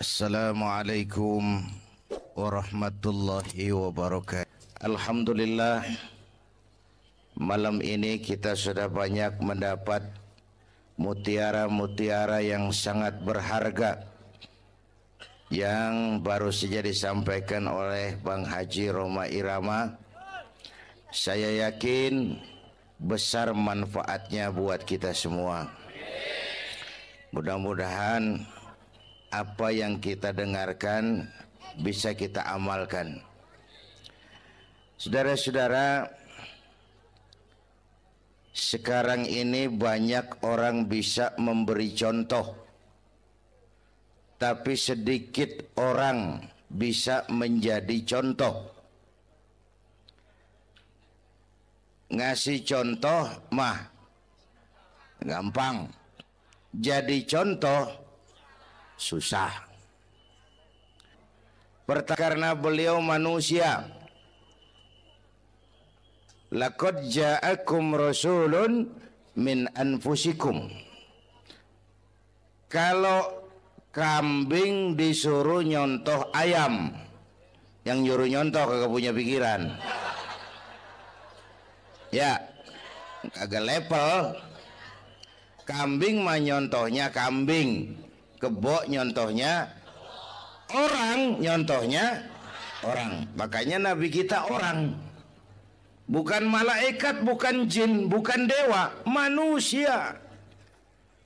Assalamualaikum warahmatullahi wabarakatuh. Alhamdulillah, malam ini kita sudah banyak mendapat mutiara-mutiara yang sangat berharga yang baru saja disampaikan oleh Bang Haji Roma Irama. Saya yakin besar manfaatnya buat kita semua. Mudah-mudahan apa yang kita dengarkan bisa kita amalkan. Saudara-saudara, sekarang ini banyak orang bisa memberi contoh, tapi sedikit orang bisa menjadi contoh. Ngasih contoh mah gampang, jadi contoh susah. Karena beliau manusia. Laqad ja'akum rasulun min anfusikum. Kalau kambing disuruh nyontoh ayam, yang nyuruh nyontoh kagak punya pikiran. Ya, kagak level. Kambing mah nyontohnya kambing, kebo nyontohnya orang, nyontohnya orang. Makanya Nabi kita orang, bukan malaikat, bukan jin, bukan dewa, manusia.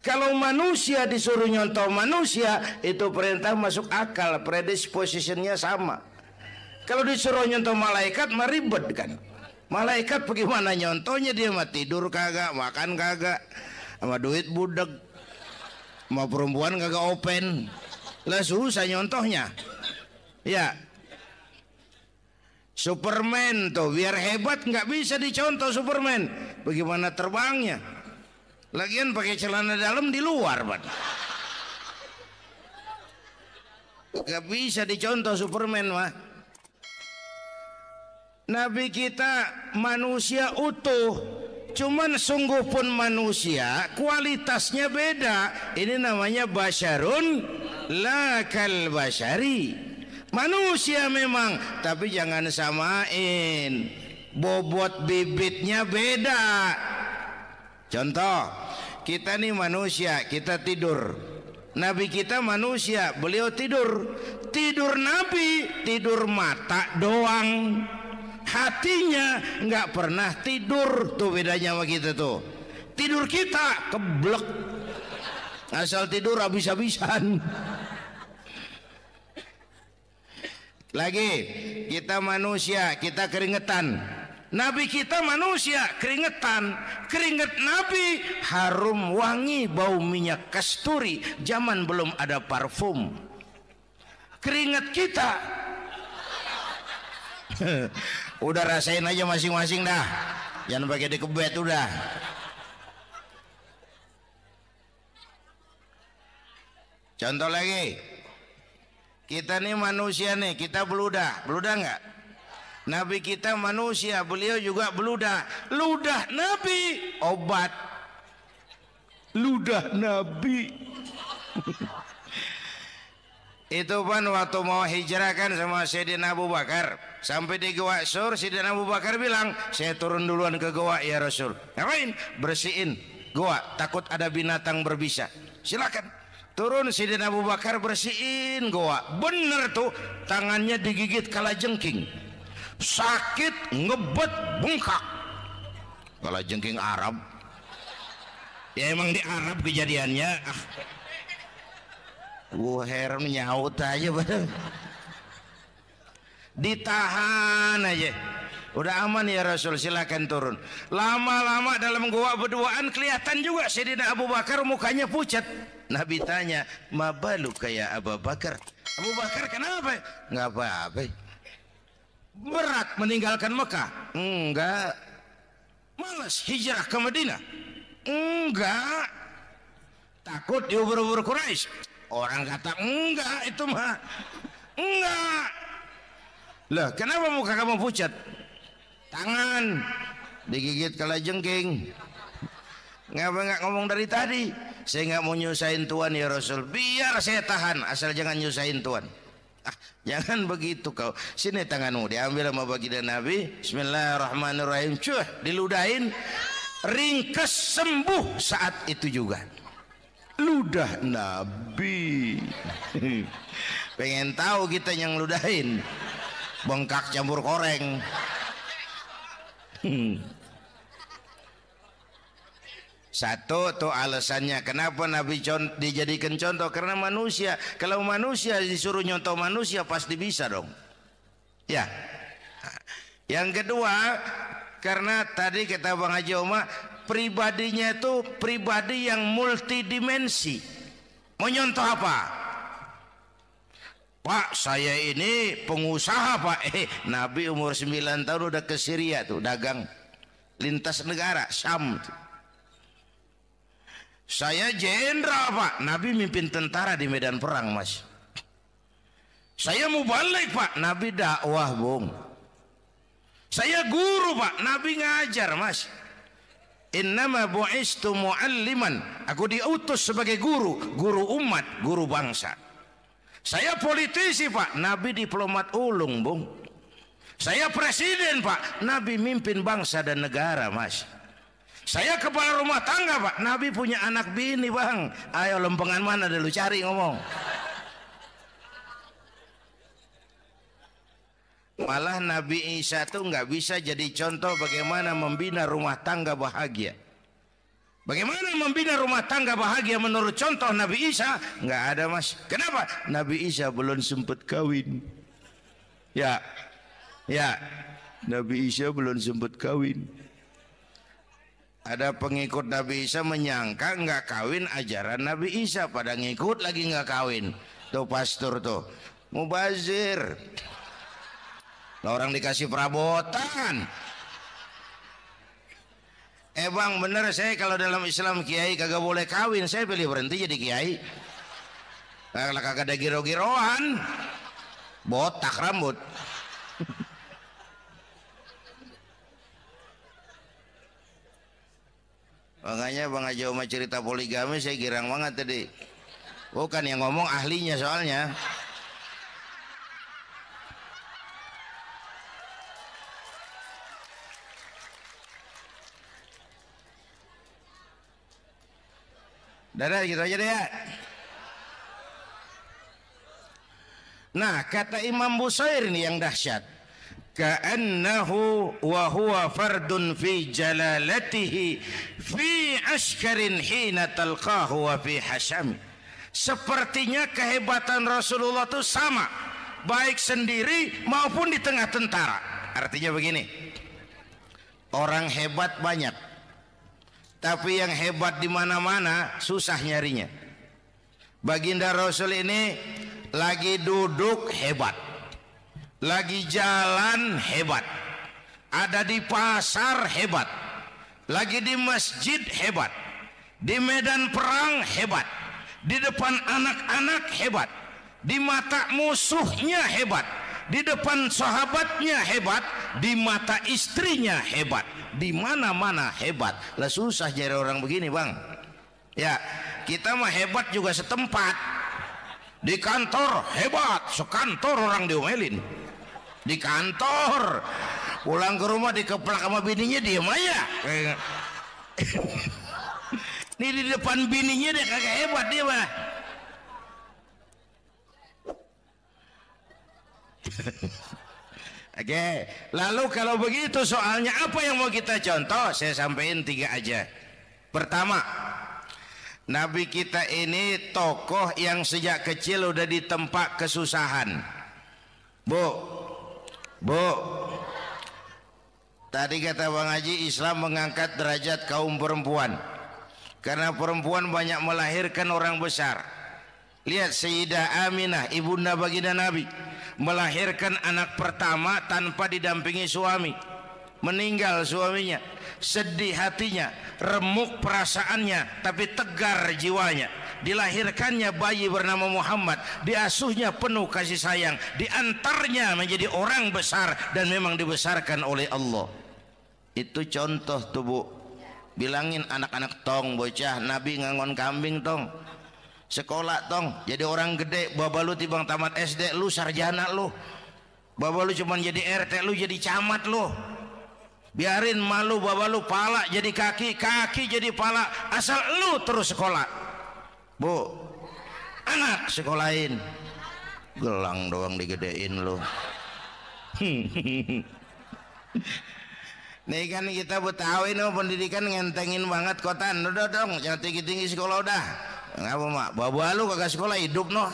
Kalau manusia disuruh nyontoh manusia, itu perintah masuk akal, predispositionnya sama. Kalau disuruh nyontoh malaikat mah ribet kan. Malaikat bagaimana nyontohnya, dia mah tidur kagak, makan kagak, sama duit budek, sama perempuan kagak open, lah susah nyontohnya. Ya, Superman tuh biar hebat nggak bisa dicontoh Superman, bagaimana terbangnya? Lagian pakai celana dalam di luar, Pak. Nggak bisa dicontoh Superman mah. Nabi kita manusia utuh, cuman sungguh pun manusia, kualitasnya beda. Ini namanya basyarun la kal basyari. Manusia memang, tapi jangan samain, bobot bibitnya beda. Contoh, kita nih manusia, kita tidur. Nabi kita manusia, beliau tidur. Tidur Nabi, tidur mata doang, hatinya nggak pernah tidur. Tuh bedanya sama kita tuh. Tidur kita keblek, asal tidur habis-habisan. Lagi kita manusia, kita keringetan. Nabi kita manusia, keringetan. Keringet Nabi harum wangi, bau minyak kasturi, zaman belum ada parfum. Keringet kita udah rasain aja masing-masing dah, jangan pakai dikebet udah. Contoh lagi, kita nih manusia nih, kita beludah nggak? Nabi kita manusia, beliau juga beludah. Ludah Nabi obat, ludah Nabi. Itu kan waktu mau hijrah kan sama Sayyidina Abu Bakar, sampai di Gua Sur, Sayyidina Abu Bakar bilang, saya turun duluan ke gua ya Rasul. Ngapain? Bersihin gua, takut ada binatang berbisa. Silakan. Turun Sayyidina Abu Bakar bersihin gua. Bener tuh, tangannya digigit kalajengking, sakit, ngebet, bengkak. Kalajengking Arab, ya emang di Arab kejadiannya. Gua heran, nyaut aja bener. Ditahan aja, udah aman ya Rasul, silakan turun. Lama-lama dalam gua berduaan kelihatan juga Sayyidina Abu Bakar mukanya pucat. Nabi tanya, mabalu kayak Abu Bakar? Abu Bakar kenapa? Nggak apa-apa. Berat meninggalkan Mekah? Enggak. Malas hijrah ke Madinah? Enggak. Takut diubur-ubur Quraisy? Orang kata enggak, itu mah enggak. Lah kenapa muka kamu pucat? Tangan digigit kalajengking. Ngapa nggak ngomong dari tadi? Saya nggak mau nyusahin Tuhan ya Rasul. Biar saya tahan, asal jangan nyusahin Tuhan. Ah, jangan begitu kau. Sini tanganmu, diambil sama baginda Nabi. Bismillahirrahmanirrahim. Cuh, diludahin. Ringkes sembuh saat itu juga. Ludah Nabi. Pengen tahu kita yang ludahin. Bengkak campur koreng. Satu tuh alasannya kenapa Nabi dijadikan contoh, karena manusia. Kalau manusia disuruh nyontoh manusia pasti bisa dong. Ya. Yang kedua, karena tadi kata Bang Haji Oma, pribadinya itu pribadi yang multidimensi. Mau nyontoh apa? Pak, saya ini pengusaha Pak. Nabi umur 9 tahun udah ke Syria tuh, dagang lintas negara, Syam tuh. Saya jenderal Pak, Nabi mimpin tentara di medan perang Mas. Saya mau balik Pak, Nabi dakwah Bung. Saya guru Pak, Nabi ngajar Mas. Innama bu'istu mu'alliman, aku diutus sebagai guru, guru umat, guru bangsa. Saya politisi Pak, Nabi diplomat ulung Bung. Saya presiden Pak, Nabi mimpin bangsa dan negara Mas. Saya kepala rumah tangga Pak, Nabi punya anak bini Bang. Ayo lempengan mana dulu cari ngomong. Malah Nabi Isa tuh nggak bisa jadi contoh bagaimana membina rumah tangga bahagia. Bagaimana membina rumah tangga bahagia menurut contoh Nabi Isa? Nggak ada Mas. Kenapa? Nabi Isa belum sempat kawin. Ya, Nabi Isa belum sempat kawin. Ada pengikut Nabi Isa menyangka nggak kawin ajaran Nabi Isa, pada ngikut lagi nggak kawin. Tuh pastor tuh, mubazir. Orang dikasih perabotan. Bang bener, saya kalau dalam Islam kiai kagak boleh kawin, saya pilih berhenti jadi kiai. Kalau kagak ada giro-giroan, botak rambut. Makanya Bang Haji Oma cerita poligami saya girang banget tadi. Bukan yang ngomong ahlinya soalnya. Dadah gitu aja deh ya. Nah kata Imam Busair ini yang dahsyat. Ka'annahu wa huwa fardun fi jalalatihi fi askarin hina talqahu wa fi hasham. Sepertinya kehebatan Rasulullah itu sama, baik sendiri maupun di tengah tentara. Artinya begini, orang hebat banyak, tapi yang hebat di mana-mana susah nyarinya. Baginda Rasul ini lagi duduk hebat, lagi jalan hebat, ada di pasar hebat, lagi di masjid hebat, di medan perang hebat, di depan anak-anak hebat, di mata musuhnya hebat, di depan sahabatnya hebat, di mata istrinya hebat, di mana-mana hebat. Lah susah jadi orang begini Bang. Ya, kita mah hebat juga setempat. Di kantor hebat, sekantor orang diomelin. Di kantor, pulang ke rumah dikeplak sama bininya diem aja. Ini di depan bininya dia kagak hebat dia mah. Oke, lalu kalau begitu soalnya apa yang mau kita contoh? Saya sampaikan 3 aja. Pertama, Nabi kita ini tokoh yang sejak kecil udah ditempa kesusahan. Bu, tadi kata Bang Haji, Islam mengangkat derajat kaum perempuan karena perempuan banyak melahirkan orang besar. Lihat Sayyidah Aminah, ibunda baginda Nabi, melahirkan anak pertama tanpa didampingi suami. Meninggal suaminya, sedih hatinya, remuk perasaannya, tapi tegar jiwanya. Dilahirkannya bayi bernama Muhammad, diasuhnya penuh kasih sayang, diantarnya menjadi orang besar dan memang dibesarkan oleh Allah. Itu contoh tuh Bu. bilangin anak-anak tong bocah Nabi ngangon kambing tong sekolah tong jadi orang gede baba lu tibang tamat SD lu sarjana lu baba lu cuman jadi RT lu jadi camat lu biarin malu baba lu pala jadi kaki jadi pala asal lu terus sekolah bu anak sekolahin gelang doang digedein lu nih kan kita Betawi no pendidikan ngentengin banget kotan udah dong jangan tinggi-tinggi sekolah udah ngapa mak baba lu kagak sekolah hidup no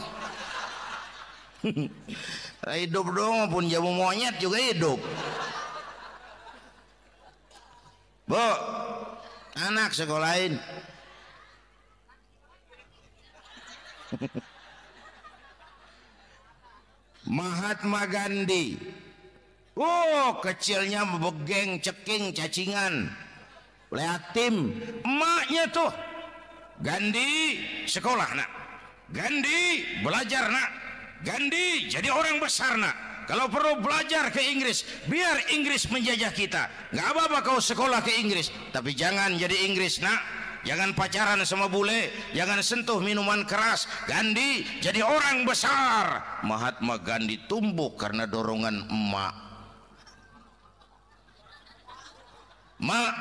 hidup dong pun jamu monyet juga hidup bu anak sekolahin Mahatma Gandhi kecilnya begeng ceking cacingan liatim emaknya tuh Gandhi sekolah nak Gandhi belajar nak Gandhi jadi orang besar nak kalau perlu belajar ke Inggris biar Inggris menjajah kita nggak apa-apa kau sekolah ke Inggris tapi jangan jadi Inggris nak jangan pacaran sama bule jangan sentuh minuman keras Gandhi jadi orang besar Mahatma Gandhi tumbuh karena dorongan emak mak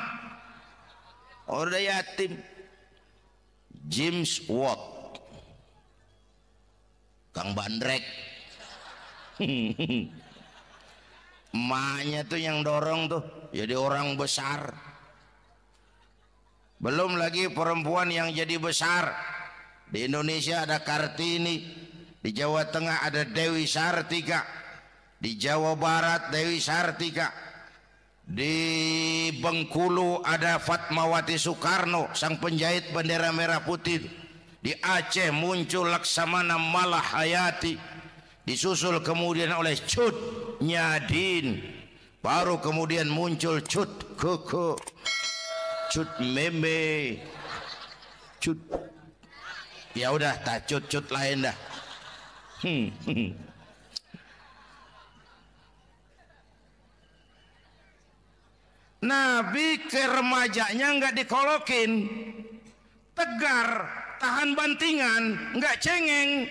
udah yatim James Watt Kang Bandrek emaknya tuh yang dorong tuh jadi orang besar belum lagi perempuan yang jadi besar di Indonesia ada Kartini di Jawa Tengah ada Dewi Sartika di Jawa Barat Dewi Sartika di Bengkulu ada Fatmawati Soekarno sang penjahit bendera merah putih di Aceh muncul Laksamana Malahayati disusul kemudian oleh Cut Nyadin baru kemudian muncul Cut Keke Cut Meme Cut ya udah tak cut lain dah Nabi ke remajanya nggak dikolokin tegar tahan bantingan nggak cengeng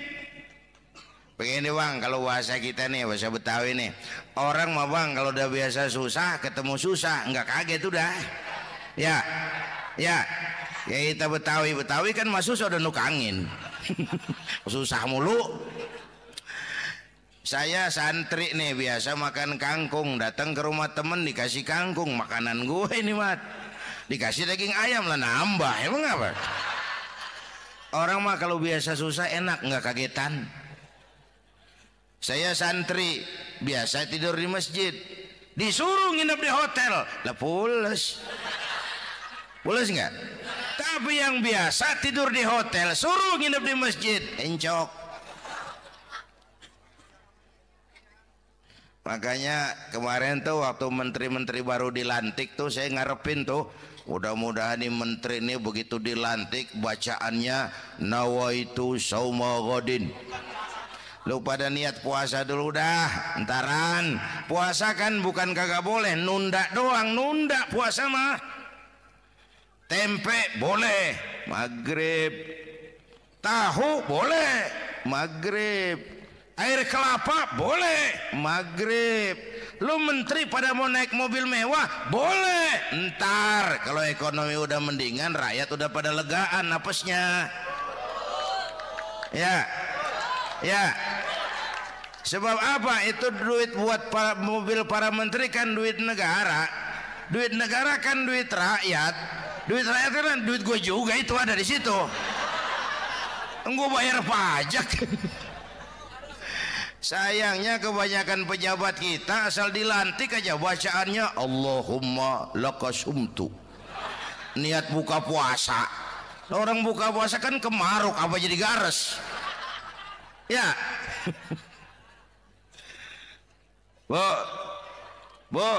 begini bang kalau bahasa kita nih bahasa Betawi nih orang mah bang kalau udah biasa susah ketemu susah nggak kaget udah ya kita Betawi kan masuk udah nukangin susah mulu saya santri nih biasa makan kangkung datang ke rumah temen dikasih kangkung makanan gue ini mat dikasih daging ayam lah nambah emang apa orang mah kalau biasa susah enak nggak kagetan saya santri biasa tidur di masjid disuruh nginep di hotel lah pules nggak tapi yang biasa tidur di hotel suruh nginep di masjid encok makanya kemarin tuh waktu menteri-menteri baru dilantik tuh saya ngarepin tuh mudah-mudahan nih menteri ini begitu dilantik bacaannya nawaitu sauma ghadin lu pada niat puasa dulu dah entaran puasa kan bukan kagak boleh nunda doang nunda puasa mah tempe boleh maghrib tahu boleh maghrib air kelapa boleh maghrib lu menteri pada mau naik mobil mewah boleh ntar kalau ekonomi udah mendingan rakyat udah pada legaan napasnya ya sebab apa itu duit buat para mobil para menteri kan duit negara kan duit rakyat kan duit gue juga itu ada di situ gue bayar pajak sayangnya kebanyakan pejabat kita asal dilantik aja bacaannya Allahumma lakasumtu niat buka puasa orang buka puasa kan kemaruk apa jadi gares ya bu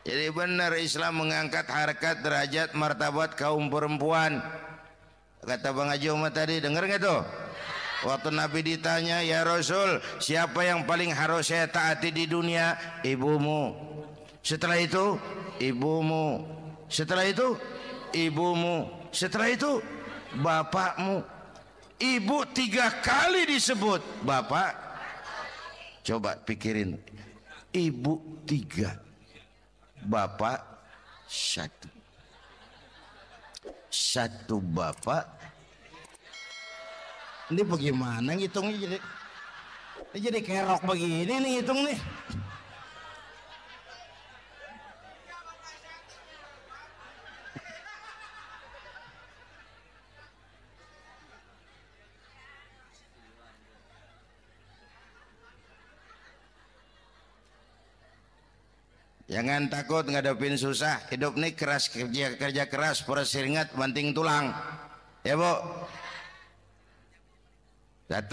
jadi benar Islam mengangkat harkat derajat martabat kaum perempuan kata Bang Haji Umar tadi denger nggak tuh waktu Nabi ditanya ya Rasul siapa yang paling harus saya taati di dunia ibumu setelah itu ibumu setelah itu ibumu, setelah itu bapakmu. Ibu 3 kali disebut, bapak. Coba pikirin, ibu 3, bapak 1. 1 bapak. Ini bagaimana ngitungnya, jadi kerok begini nih ngitung nih. Jangan takut ngadepin susah. Hidup nih keras, kerja keras, perseringat banting tulang. Ya Bu. 1.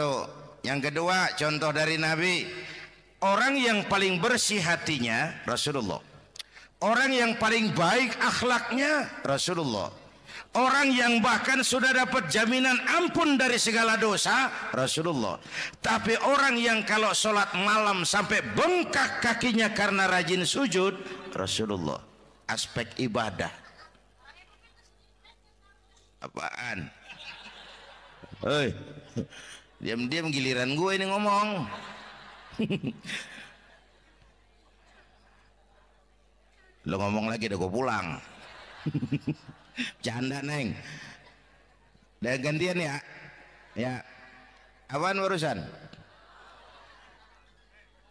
Yang kedua, contoh dari Nabi. Orang yang paling bersih hatinya Rasulullah. Orang yang paling baik akhlaknya Rasulullah. Orang yang bahkan sudah dapat jaminan ampun dari segala dosa Rasulullah. Tapi orang yang kalau sholat malam sampai bengkak kakinya karena rajin sujud Rasulullah. Aspek ibadah. Apaan? Hei, diam-diam giliran gue ini ngomong. Lo ngomong lagi udah gue pulang. Canda neng. Dan gantian ya. Ya. Apaan urusan?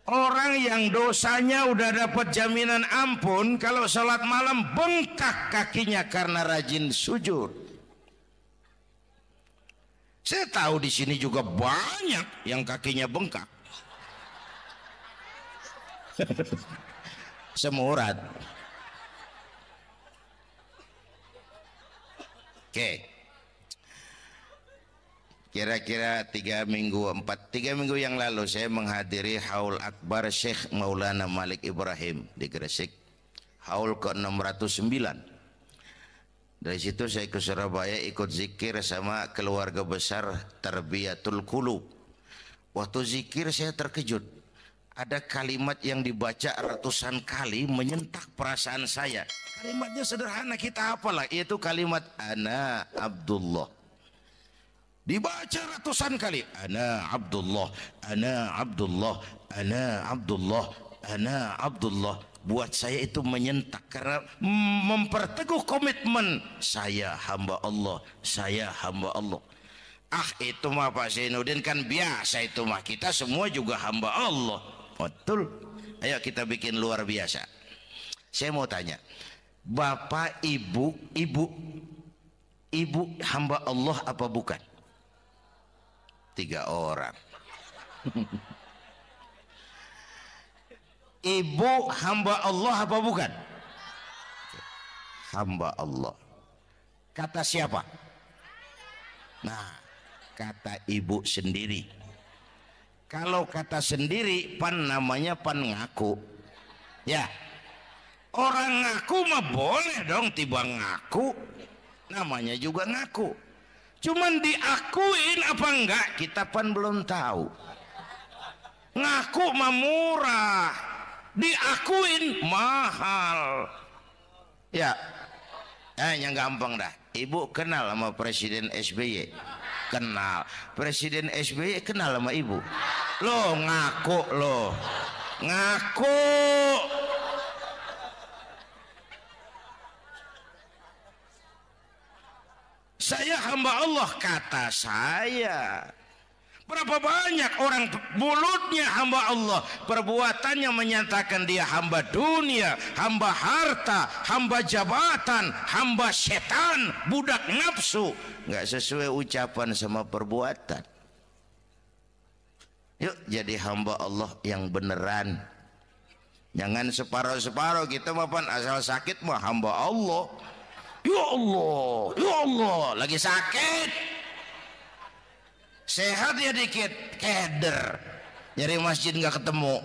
Orang yang dosanya udah dapat jaminan ampun kalau sholat malam bengkak kakinya karena rajin sujud. Saya tahu di sini juga banyak yang kakinya bengkak. Semurat. Oke, kira-kira 3 minggu yang lalu saya menghadiri haul akbar Syekh Maulana Malik Ibrahim di Gresik, haul ke-609. Dari situ saya ke Surabaya ikut zikir sama keluarga besar Tarbiyatul Qulub. Waktu zikir saya terkejut, ada kalimat yang dibaca ratusan kali menyentak perasaan saya. Kalimatnya sederhana, kita apalah, yaitu kalimat ana Abdullah. Dibaca ratusan kali, ana Abdullah, ana Abdullah, ana Abdullah, ana Abdullah. Buat saya itu menyentak karena memperteguh komitmen, saya hamba Allah, saya hamba Allah. Ah, itu mah Pak Zainuddin kan biasa, itu mah kita semua juga hamba Allah. Betul. Ayo kita bikin luar biasa. Saya mau tanya, Bapak, ibu hamba Allah apa bukan? 3 orang. Ibu hamba Allah apa bukan? Hamba Allah. Kata siapa? Nah, kata ibu sendiri. Kalau kata sendiri, pan namanya pan ngaku. Ya. Orang ngaku mah boleh dong, tiba ngaku, namanya juga ngaku. Cuman diakuin apa enggak kita pan belum tahu. Ngaku mah murah, diakuin mahal. Ya, yang gampang dah. Ibu kenal sama Presiden SBY? Kenal. Presiden SBY kenal sama ibu? Lo ngaku lo, ngaku. Saya hamba Allah, kata saya. Berapa banyak orang mulutnya hamba Allah, perbuatannya menyatakan dia hamba dunia, hamba harta, hamba jabatan, hamba setan, budak nafsu. Nggak sesuai ucapan sama perbuatan. Yuk jadi hamba Allah yang beneran. Jangan separuh-separuh, kita mapan asal sakit mah hamba Allah. Ya Allah, lagi sakit, sehat ya dikit, keder, nyari masjid nggak ketemu.